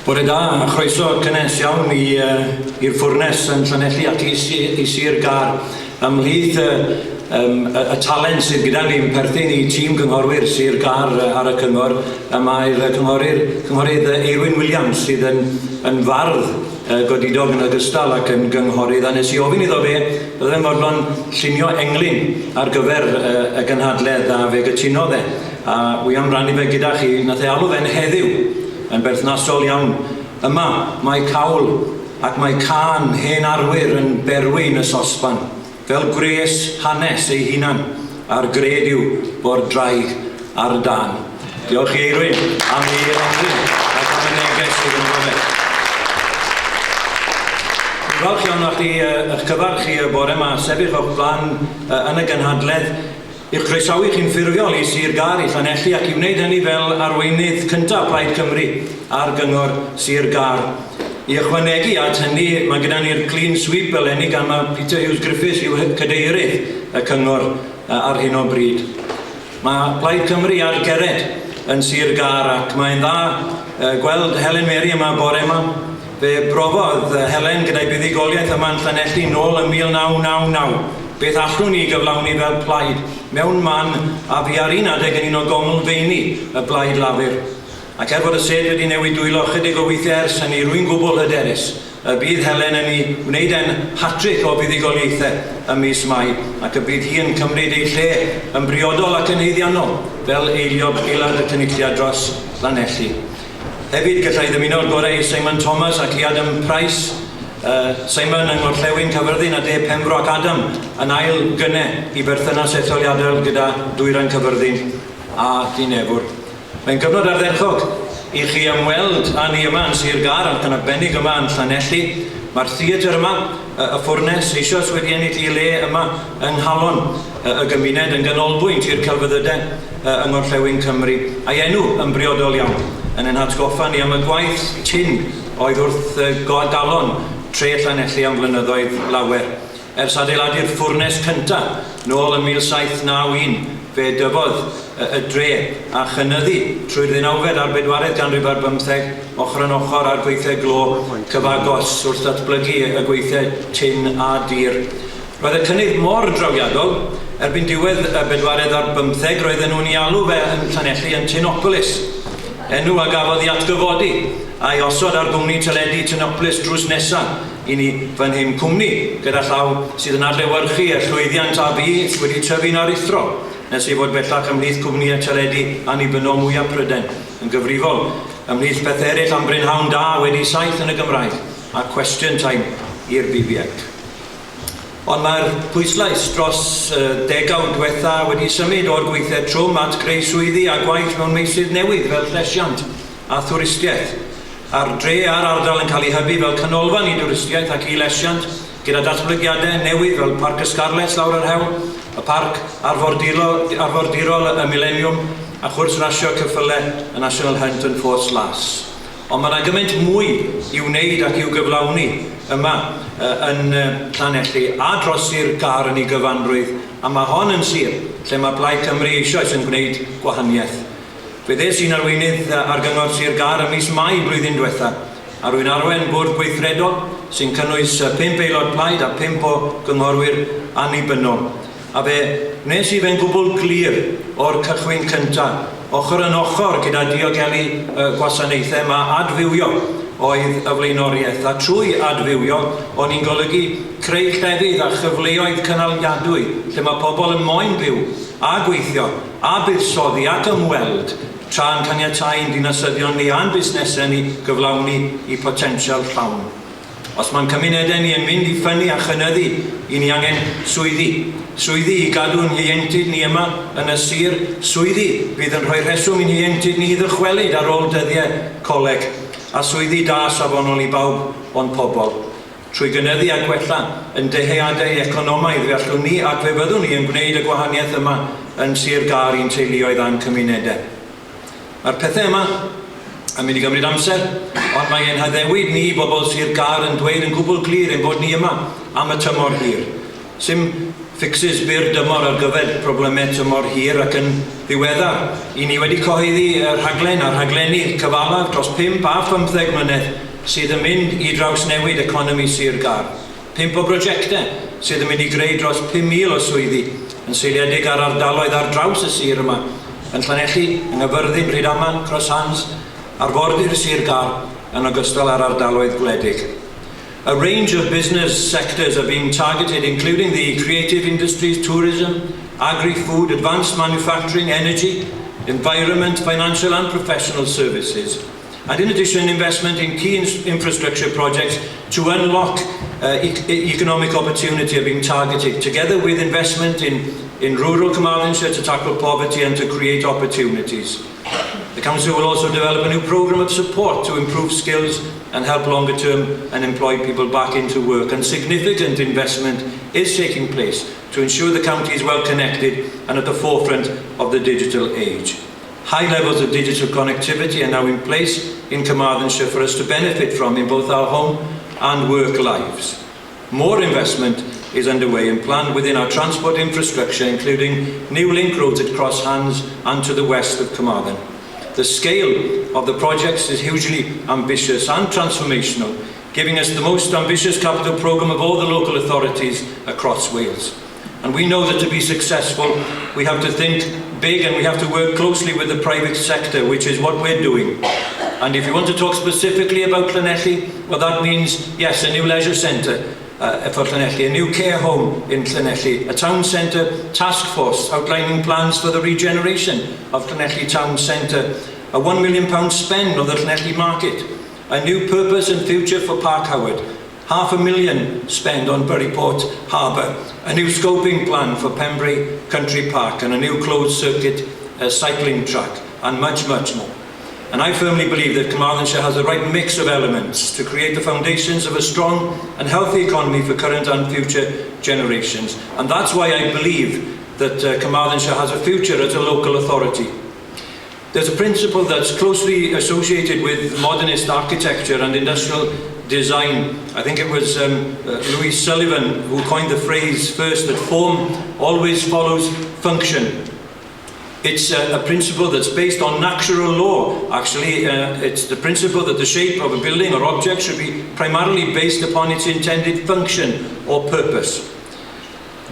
Bore da, a chroeso cynnes iawn i'r ffwrnes yn Llanelli ac i Sir Gâr ymhlith y talent sydd gyda ni'n perthyn i tîm cynghorwyr Sir Gâr ar y cyngor. Mae'r cynghorydd Arweinydd Williams sydd yn fardd godidog yn ogystal ac yn gynghorydd. A nes i ofyn iddo fe, byddai'n fodlon llunio englyn ar gyfer y gynhadledd a fe gytunodd e. A wi am rannu fe gyda chi, nath e alw fe'n heddiw yn berthnasol iawn. Yma mae cawl ac mae can hen arwyr yn berwi yn y sosban, fel gwres hanes ei hunan, a'r gred yw bod draig ar y dan. Diolch i Arweinydd am ei ofyn ac am y neges sydd yn fod. Falch iawn o'ch eich cyfarch chi y bore yma, sefyll o'ch blaen yn y gynhadledd, i'ch croesawu chi'n ffurfiol i Sir Gâr i Llanelli ac i wneud hynny fel arweinydd cyntaf Plaid Cymru ar gyngor Sir Gâr. I ychwanegu at hynny, mae gyda ni'r clean sweep eleni gan mae Peter Hughes Griffiths yw cadeirydd y cyngor ar hyn o bryd. Mae Plaid Cymru ar gered yn Sir Gâr ac mae'n dda gweld Helen Mary yma bore yma. Fe brofodd Helen gyda'i buddigoliaeth yma yn Llanelli nôl yn 1999. Beth allwn ni gyflawni fel plaid, mewn man a fi ar un adeg yn un o gongolfeini y blaid lafur. Ac fod y sed wedi newid dwylo chydig o weithiau ers hynny, rwy'n gwbl hyderus. Bydd Helen yn ei wneud e'n hatric o buddigoliaethau ym mis Mai, ac y bydd hi yn cymryd ei lle yn briodol ac yn heiddiannol fel aelod y cynulliad dros Llanelli. Hefyd gallai ddymuno'r gorau i Simon Thomas ac i Adam Price. Simon yng Ngorllewin Cyfyrddin a De Pembro ac Adam yn ail gyne i berthynas etholiadol gyda Dwyrain Cyfyrddin a Dinefwr. Mae'n gyfnod ardderchog i chi ymweld â ni yma yn Sir Gâr ac yn arbennig yma yn Llanelli. Mae'r theatr yma, y ffwrnes eisoes wedi ennill i le yma yng Nghalon y gymuned yn ganolbwynt i'r celfyddydau yng Ngorllewin Cymru. A'i enw yn briodol iawn yn ein hatgoffa ni am y gwaith tyn oedd wrth galon tre Llanelli am flynyddoedd lawer. Ers adeiladu'r ffwrnes cyntaf nôl yn 1791, fe dyfodd y dre a chynyddu trwy'r ddeunawfed ar 4edd ganrif ar 15 ochr yn ochr ar gweithiau glo cyfagos wrth datblygu y gweithiau tin a dir. Roedd y cynnydd mor drawiadol, erbyn diwedd y 4edd ar 15 roedden nhw'n ei alw fe yn Llanelli yn Tinopolis. Enw a gafodd i atgyfodi a'i osod ar gwmni teledu Tinopolis drws nesaf i ni fan hyn cwmni gyda llaw sydd yn adlewyrchu y llwyddiant a fi wedi tyfu'n arithro nes i fod bellach ymhlith cwmnïau teledu annibynnol mwyaf Pryden yn gyfrifol ymhlith pethau eraill am brynhawn da wedi saith yn y Gymraeg a question time i'r BBN. Ond mae'r pwyslais dros degawd diwetha wedi symud o'r gweithiau trwm at greu swyddi a gwaith mewn meysydd newydd fel llesiant a thwristiaeth. A'r dre a'r ardal yn cael ei hybu fel canolfan i dwristiaeth ac i lesiant gyda datblygiadau newydd fel Parc Ysgarlets lawr yr hewl, y Parc Arfordirol y Millennium a chwrs rasio cyffyle y National Hunt and Force Las. Ond mae yna gymaint mwy i'w wneud ac i'w gyflawni yma yn Llanelli a dros Sir Gâr yn ei gyfanrwydd a mae hon yn sir lle mae Plaid Cymru eisoes yn gwneud gwahaniaeth. Fe ddes i'n arweinydd ar gyngor Sir Gâr ym mis Mai blwyddyn diwetha a rwy'n arwain bwrdd gweithredol sy'n cynnwys 5 aelod plaid a 5 o gyngorwyr annibynnol. A fe wnes i fe'n gwbl glir o'r cychwyn cyntaf, ochr yn ochr gyda diogelu gwasanaethau yma adfywio oedd y flaenoriaeth a trwy adfywio o'n i'n golygu creu llefydd a chyfleoedd cynaliadwy lle mae pobl yn moyn byw a gweithio a buddsoddi ac ymweld tra'n caniatau'n dinasyddion ni a'n busnesau ni gyflawni i potensial llawn. Os mae'n cymunedau ni yn mynd i ffynnu a chynyddu, i ni angen swyddi. Swyddi i gadw'n hientyd ni yma yn y sir, swyddi bydd yn rhoi rheswm i'n hientyd ni i ddychwelyd ar ôl dyddiau coleg, a swyddi da safonol i bawb o'n pobl. Trwy gynyddu a gwella yn deheuadau economaidd fe allwn ni ac fe byddwn ni yn gwneud y gwahaniaeth yma yn Sir Gâr i'n teuluoedd a'n cymunedau. Mae'r pethau yma yn mynd i gymryd amser, ond mae ein haddewid ni bobl Sir Gâr yn dweud yn gwbl glir ein bod ni yma am y tymor hir. Sym fixes byr dymor ar gyfer problemau tymor hir ac yn ddiweddar. I ni wedi cyhoeddi rhaglen a rhaglenni cyfalaf dros 5 a 15 mlynedd sydd yn mynd i draws newid economi Sir Gâr. 5 o brosiectau sydd yn mynd i greu dros 5,000 o swyddi yn seiliedig ar ardaloedd ar draws y sir yma, yn Llanelli, yng Nghyfyrddin, Rhydaman, Crosshands, arfordir Sir Gâr, yn ogystal ar ardaloedd gwledig. A range of business sectors are being targeted, including the creative industries, tourism, agri-food, advanced manufacturing, energy, environment, financial and professional services. And in addition, investment in key infrastructure projects to unlock economic opportunity are being targeted, together with investment in rural Carmarthenshire to tackle poverty and to create opportunities. The Council will also develop a new programme of support to improve skills and help longer-term unemployed people back into work. And significant investment is taking place to ensure the county is well connected and at the forefront of the digital age. High levels of digital connectivity are now in place in Carmarthenshire for us to benefit from in both our home and work lives. More investment is underway and planned within our transport infrastructure, including new link roads at Crosshands and to the west of Carmarthen. The scale of the projects is hugely ambitious and transformational, giving us the most ambitious capital programme of all the local authorities across Wales. And we know that to be successful, we have to think big and we have to work closely with the private sector, which is what we're doing. And if you want to talk specifically about Llanelli, well, that means, yes, a new leisure centre for Llanelli, a new care home in Llanelli, a town centre task force outlining plans for the regeneration of Llanelli town centre, a £1 million spend on the Llanelli market, a new purpose and future for Park Howard, £500,000 spend on Buryport Harbour, a new scoping plan for Pembrey Country Park and a new closed circuit cycling track, and much, much more. And I firmly believe that Carmarthenshire has the right mix of elements to create the foundations of a strong and healthy economy for current and future generations. And that's why I believe that Carmarthenshire has a future as a local authority. There's a principle that's closely associated with modernist architecture and industrial design. I think it was Louis Sullivan who coined the phrase first, that form always follows function. It's a principle that's based on natural law. Actually, it's the principle that the shape of a building or object should be primarily based upon its intended function or purpose.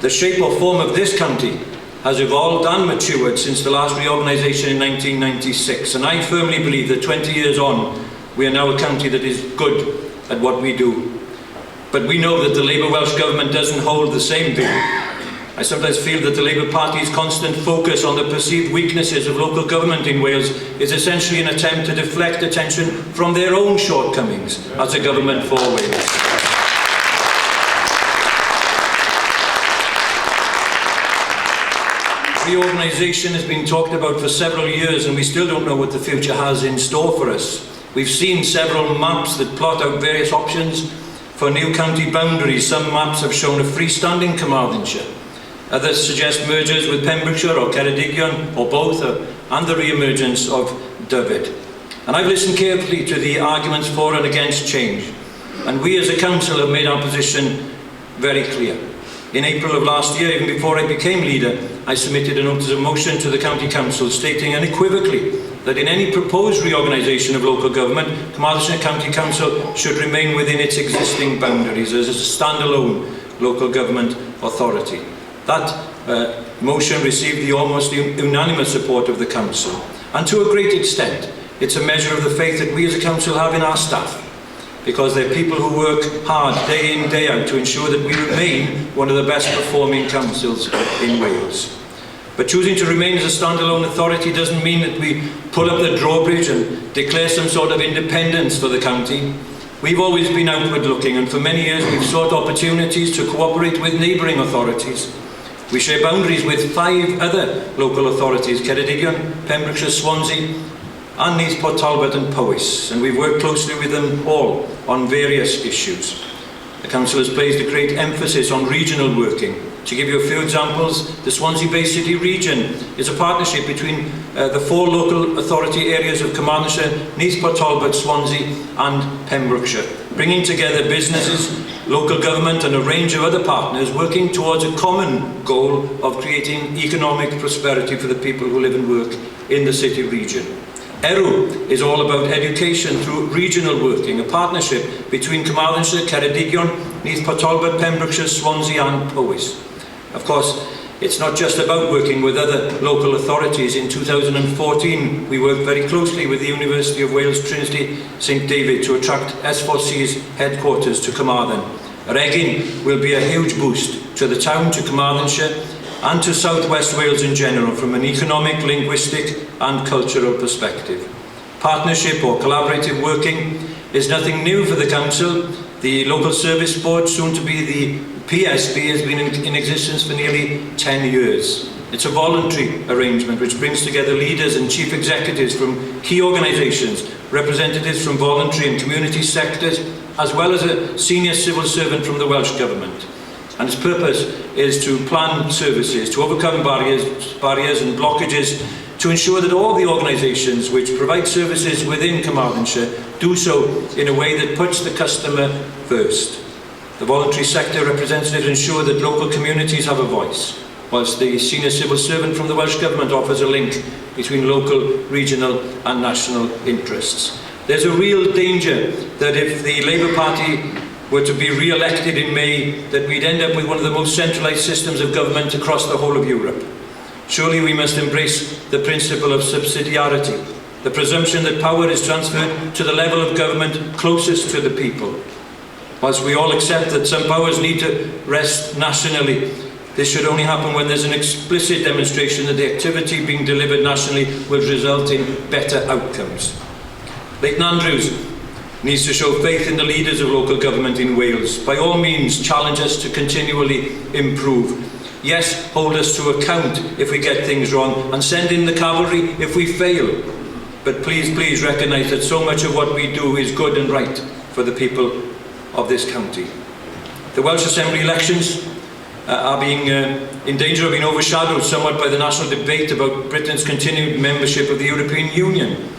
The shape or form of this county has evolved and matured since the last reorganisation in 1996, and I firmly believe that 20 years on, we are now a county that is good at what we do. But we know that the Labour Welsh Government doesn't hold the same view. I sometimes feel that the Labour Party's constant focus on the perceived weaknesses of local government in Wales is essentially an attempt to deflect attention from their own shortcomings as a government for Wales. Reorganisation has been talked about for several years and we still don't know what the future has in store for us. We've seen several maps that plot out various options for new county boundaries. Some maps have shown a freestanding Carmarthenshire. Others suggest mergers with Pembrokeshire or Ceredigion or both, and the re-emergence of Dyfed. And I've listened carefully to the arguments for and against change. And we as a council have made our position very clear. In April of last year, even before I became leader, I submitted a notice of motion to the County Council stating unequivocally that in any proposed reorganisation of local government, Carmarthenshire County Council should remain within its existing boundaries as a standalone local government authority. That motion received the almost unanimous support of the Council. And to a great extent, it's a measure of the faith that we as a Council have in our staff, because they're people who work hard day in, day out to ensure that we remain one of the best performing councils in Wales. But choosing to remain as a standalone authority doesn't mean that we pull up the drawbridge and declare some sort of independence for the county. We've always been outward looking, and for many years we've sought opportunities to cooperate with neighbouring authorities. We share boundaries with 5 other local authorities: Ceredigion, Pembrokeshire, Swansea, and Port Talbot and Powys, and we've worked closely with them all on various issues. The Council has placed a great emphasis on regional working. To give you a few examples, the Swansea Bay City region is a partnership between the 4 local authority areas of Carmarthenshire, Port Talbot, Swansea and Pembrokeshire. bringing together businesses, local government and a range of other partners working towards a common goal of creating economic prosperity for the people who live and work in the city region. ERW is all about education through regional working, a partnership between Carmarthenshire, Ceredigion, Neath Potolbert, Pembrokeshire, Swansea and Powys. Of course, it's not just about working with other local authorities. In 2014, we worked very closely with the University of Wales Trinity St David to attract S4C's headquarters to Carmarthen. Regin will be a huge boost to the town, to Carmarthenshire and to South West Wales in general from an economic, linguistic and cultural perspective. Partnership or collaborative working is nothing new for the Council. The Local Service Board, soon to be the PSB, has been in existence for nearly 10 years. It's a voluntary arrangement which brings together leaders and chief executives from key organisations, representatives from voluntary and community sectors, as well as a senior civil servant from the Welsh Government. And its purpose is to plan services, to overcome barriers and blockages, to ensure that all the organisations which provide services within Carmarthenshire do so in a way that puts the customer first. The voluntary sector representatives ensure that local communities have a voice, whilst the senior civil servant from the Welsh Government offers a link between local, regional and national interests. There's a real danger that if the Labour Party were to be re-elected in May, that we'd end up with one of the most centralised systems of government across the whole of Europe. Surely we must embrace the principle of subsidiarity, the presumption that power is transferred to the level of government closest to the people. Whilst we all accept that some powers need to rest nationally, this should only happen when there's an explicit demonstration that the activity being delivered nationally will result in better outcomes. Leighton Andrews needs to show faith in the leaders of local government in Wales. By all means, challenge us to continually improve. Yes, hold us to account if we get things wrong, and send in the cavalry if we fail. But please recognise that so much of what we do is good and right for the people of this county. The Welsh Assembly elections are being in danger of being overshadowed somewhat by the national debate about Britain's continued membership of the European Union.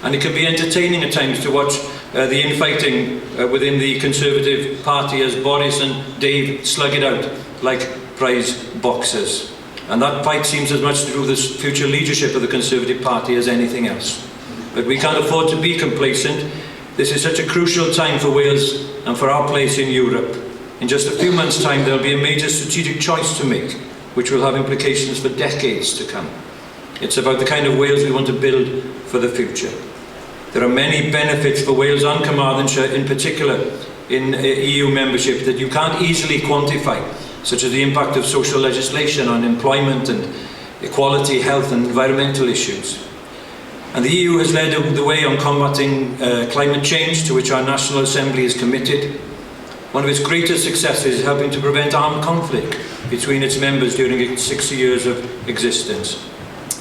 And it can be entertaining at times to watch the infighting within the Conservative Party as Boris and Dave slug it out like prize boxers. And that fight seems as much to do with the future leadership of the Conservative Party as anything else. But we can't afford to be complacent. This is such a crucial time for Wales and for our place in Europe. In just a few months' time, there will be a major strategic choice to make, which will have implications for decades to come. It's about the kind of Wales we want to build for the future. There are many benefits for Wales and Carmarthenshire, in particular in EU membership, that you can't easily quantify, such as the impact of social legislation on employment and equality, health and environmental issues. And the EU has led the way on combating climate change, to which our National Assembly is committed. One of its greatest successes is helping to prevent armed conflict between its members during its 60 years of existence.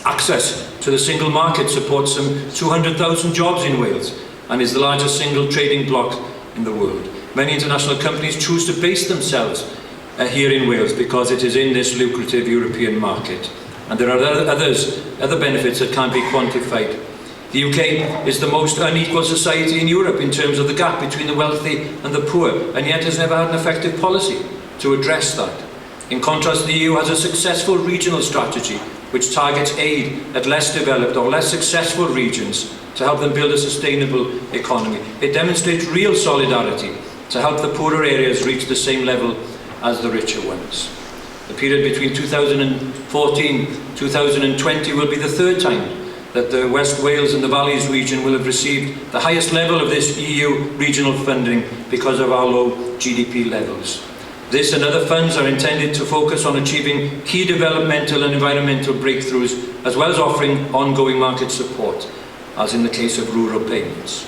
Access to the single market supports some 200,000 jobs in Wales and is the largest single trading bloc in the world. Many international companies choose to base themselves here in Wales because it is in this lucrative European market. And there are other benefits that can't be quantified. The UK is the most unequal society in Europe in terms of the gap between the wealthy and the poor, and yet has never had an effective policy to address that. In contrast, the EU has a successful regional strategy which targets aid at less developed or less successful regions to help them build a sustainable economy. It demonstrates real solidarity to help the poorer areas reach the same level as the richer ones. The period between 2014-2020 will be the third time that the West Wales and the Valleys region will have received the highest level of this EU regional funding because of our low GDP levels. This and other funds are intended to focus on achieving key developmental and environmental breakthroughs, as well as offering ongoing market support, as in the case of rural payments.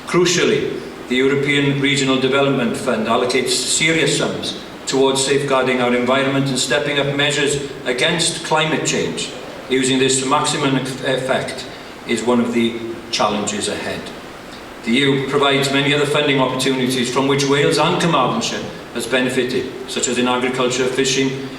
Crucially, the European Regional Development Fund allocates serious sums towards safeguarding our environment and stepping up measures against climate change. Using this to maximum effect is one of the challenges ahead. The EU provides many other funding opportunities from which Wales and Carmarthenshire has benefited, such as in agriculture, fishing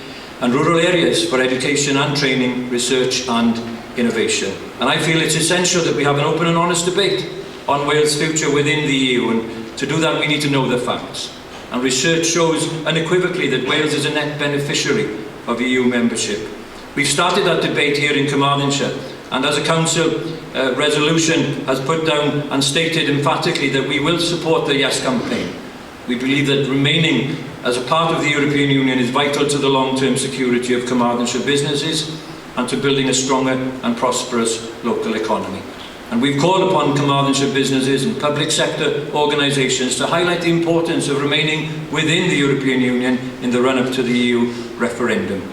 and rural areas for education and training, research and innovation. And I feel it's essential that we have an open and honest debate on Wales' future within the EU, and To do that, we need to know the facts. And research shows unequivocally that Wales is a net beneficiary of EU membership. We've started that debate here in Carmarthenshire, and as a council, resolution has put down and stated emphatically that we will support the Yes campaign. We believe that remaining as a part of the European Union is vital to the long-term security of Carmarthenshire businesses and to building a stronger and prosperous local economy. And we've called upon Carmarthenshire businesses and public sector organisations to highlight the importance of remaining within the European Union in the run-up to the EU referendum.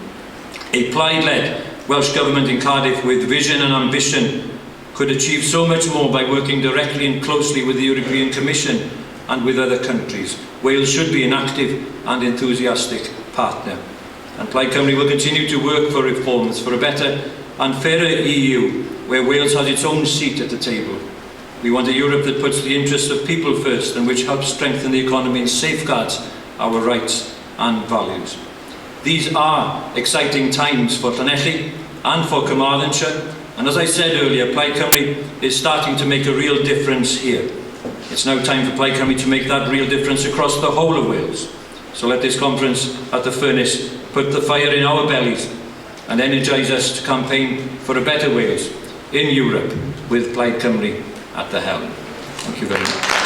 A Plaid-led Welsh Government in Cardiff with vision and ambition could achieve so much more by working directly and closely with the European Commission and with other countries. Wales should be an active and enthusiastic partner. And Plaid Cymru will continue to work for reforms for a better and fairer EU, where Wales has its own seat at the table. We want a Europe that puts the interests of people first and which helps strengthen the economy and safeguards our rights and values. These are exciting times for Llanelli and for Carmarthenshire, and as I said earlier, Plaid Cymru is starting to make a real difference here. It's now time for Plaid Cymru to make that real difference across the whole of Wales. So let this conference at the Furnace put the fire in our bellies and energise us to campaign for a better Wales in Europe with Plaid Cymru at the helm. Thank you very much.